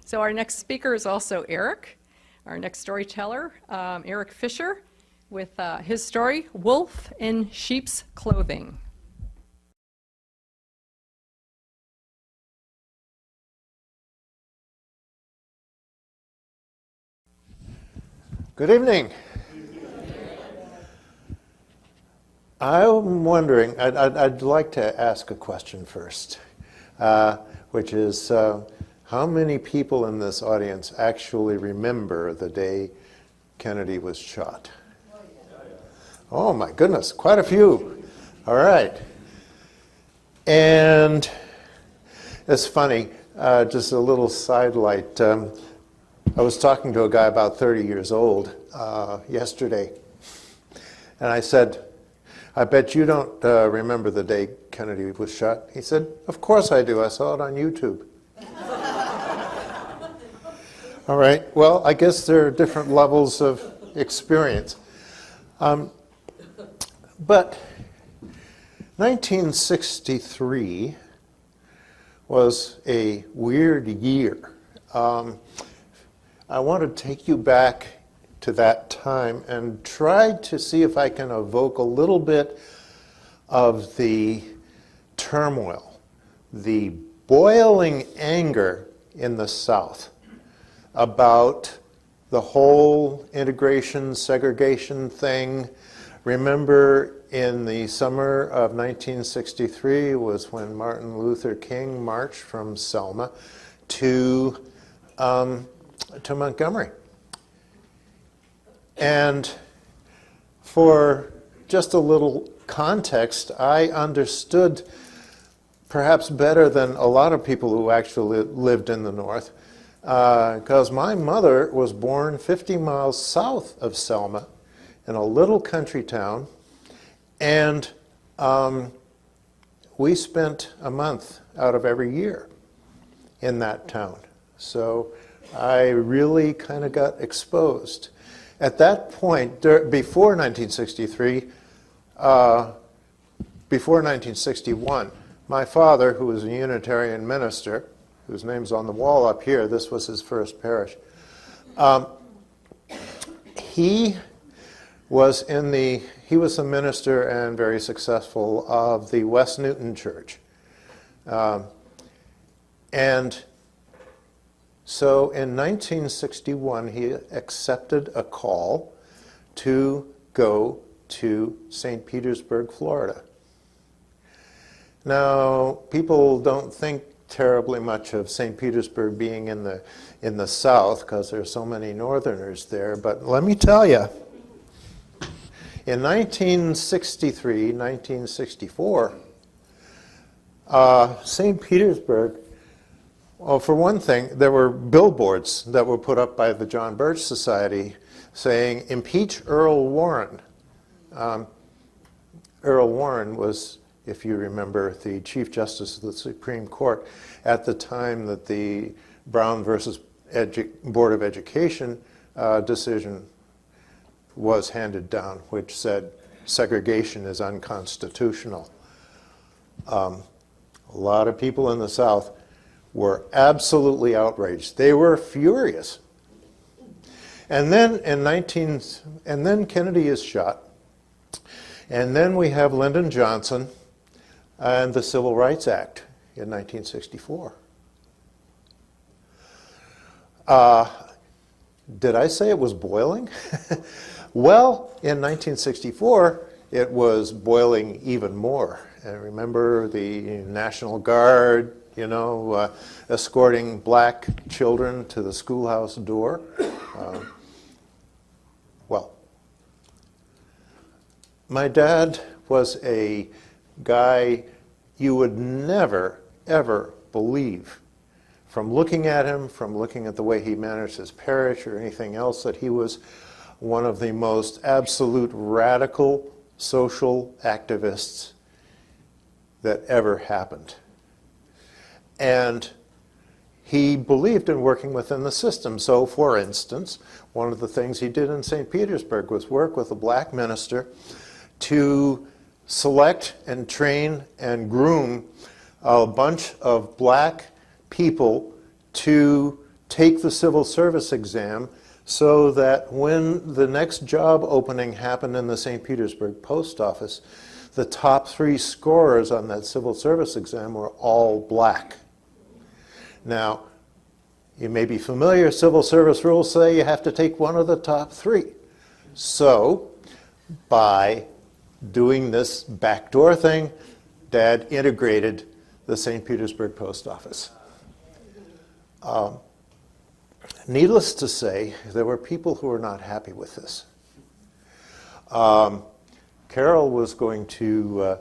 So our next speaker is also Eric, our next storyteller, Eric Fisher, with his story, Wolf in Sheep's Clothing. Good evening. I'm wondering, I'd like to ask a question first, which is, how many people in this audience actually remember the day Kennedy was shot? Oh my goodness, quite a few. All right. And it's funny, just a little sidelight. I was talking to a guy about 30 years old yesterday, and I said, I bet you don't remember the day Kennedy was shot. He said, of course I do. I saw it on YouTube. All right. Well, I guess there are different levels of experience. But 1963 was a weird year. I want to take you back to that time and try to see if I can evoke a little bit of the turmoil, the boiling anger in the South about the whole integration, segregation thing. Remember, in the summer of 1963 was when Martin Luther King marched from Selma to Montgomery. And for just a little context, I understood perhaps better than a lot of people who actually lived in the North, because my mother was born 50 miles south of Selma in a little country town, and we spent a month out of every year in that town. So I really kind of got exposed. At that point, before 1963, before 1961, my father, who was a Unitarian minister, whose name's on the wall up here, this was his first parish, he was the minister and very successful of the West Newton Church. And so in 1961, he accepted a call to go to St. Petersburg, Florida. Now, people don't think terribly much of St. Petersburg being in the South because there are so many Northerners there, but let me tell you, in 1963, 1964, St. Petersburg, well, for one thing, there were billboards that were put up by the John Birch Society saying, impeach Earl Warren. Earl Warren was, if you remember, the Chief Justice of the Supreme Court at the time that the Brown versus Board of Education decision was handed down, which said segregation is unconstitutional. A lot of people in the South were absolutely outraged. They were furious. And then Kennedy is shot. And then we have Lyndon Johnson and the Civil Rights Act in 1964. Did I say it was boiling? Well, in 1964, it was boiling even more. And remember the National Guard, escorting black children to the schoolhouse door. Well, my dad was a guy you would never, ever believe, from looking at him, from looking at the way he managed his parish or anything else, that he was one of the most absolute radical social activists that ever happened. And he believed in working within the system. So, for instance, one of the things he did in St. Petersburg was work with a black minister to select and train and groom a bunch of black people to take the civil service exam so that when the next job opening happened in the St. Petersburg post office, the top 3 scorers on that civil service exam were all black. Now, you may be familiar, civil service rules say you have to take one of the top 3. So, by doing this backdoor thing, Dad integrated the St. Petersburg post office. Needless to say, there were people who were not happy with this. Carol was going to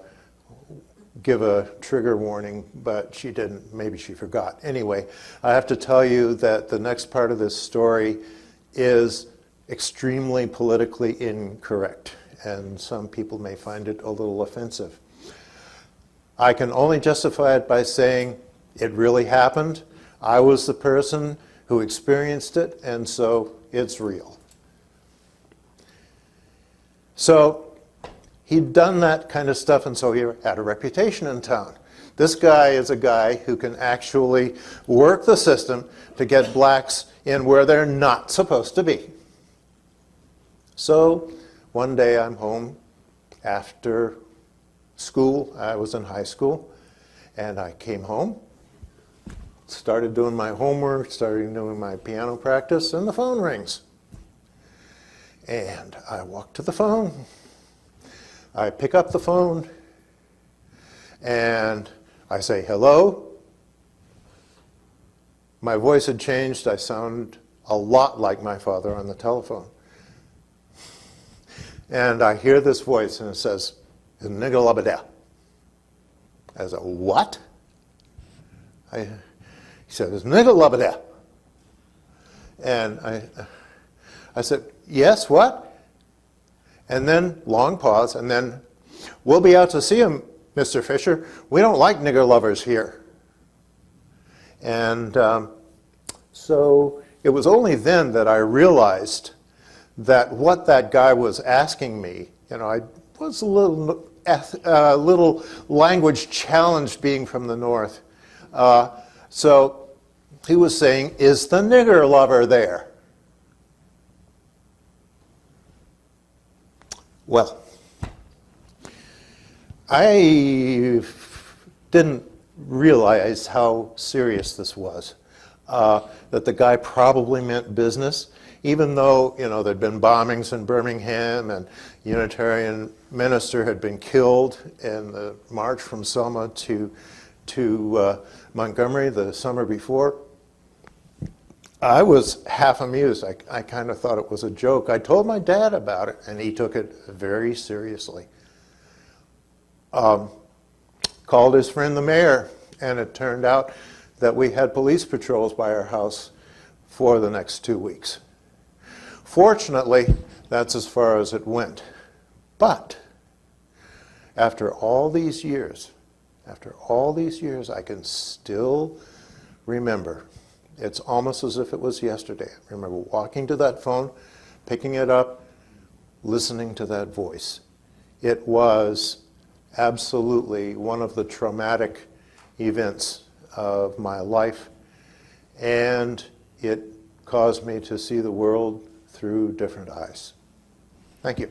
give a trigger warning, but she didn't. Maybe she forgot. Anyway, I have to tell you that the next part of this story is extremely politically incorrect, and some people may find it a little offensive. I can only justify it by saying it really happened. I was the person who experienced it, and so it's real. So he'd done that kind of stuff, and so he had a reputation in town. This guy is a guy who can actually work the system to get blacks in where they're not supposed to be. So one day I'm home after school. I was in high school, and I came home, started doing my homework, started doing my piano practice, and the phone rings. And I walk to the phone. I pick up the phone, and I say, hello. My voice had changed. I sound a lot like my father on the telephone. And I hear this voice, and it says, nigga labadeh. I said, what? He said, it's nigga labadeh. And I said, yes, what? And then, long pause, and then, we'll be out to see him, Mr. Fisher. We don't like nigger lovers here. And so it was only then that I realized that what that guy was asking me, I was a little language challenged being from the North. So he was saying, is the nigger lover there? Well, I didn't realize how serious this was, that the guy probably meant business, even though, there'd been bombings in Birmingham and Unitarian minister had been killed in the march from Selma to Montgomery the summer before. I was half amused. I kind of thought it was a joke. I told my dad about it, and he took it very seriously. Called his friend the mayor, and it turned out that we had police patrols by our house for the next 2 weeks. Fortunately, that's as far as it went. But after all these years, I can still remember. It's almost as if it was yesterday. I remember walking to that phone, picking it up, listening to that voice. It was absolutely one of the traumatic events of my life, and it caused me to see the world through different eyes. Thank you.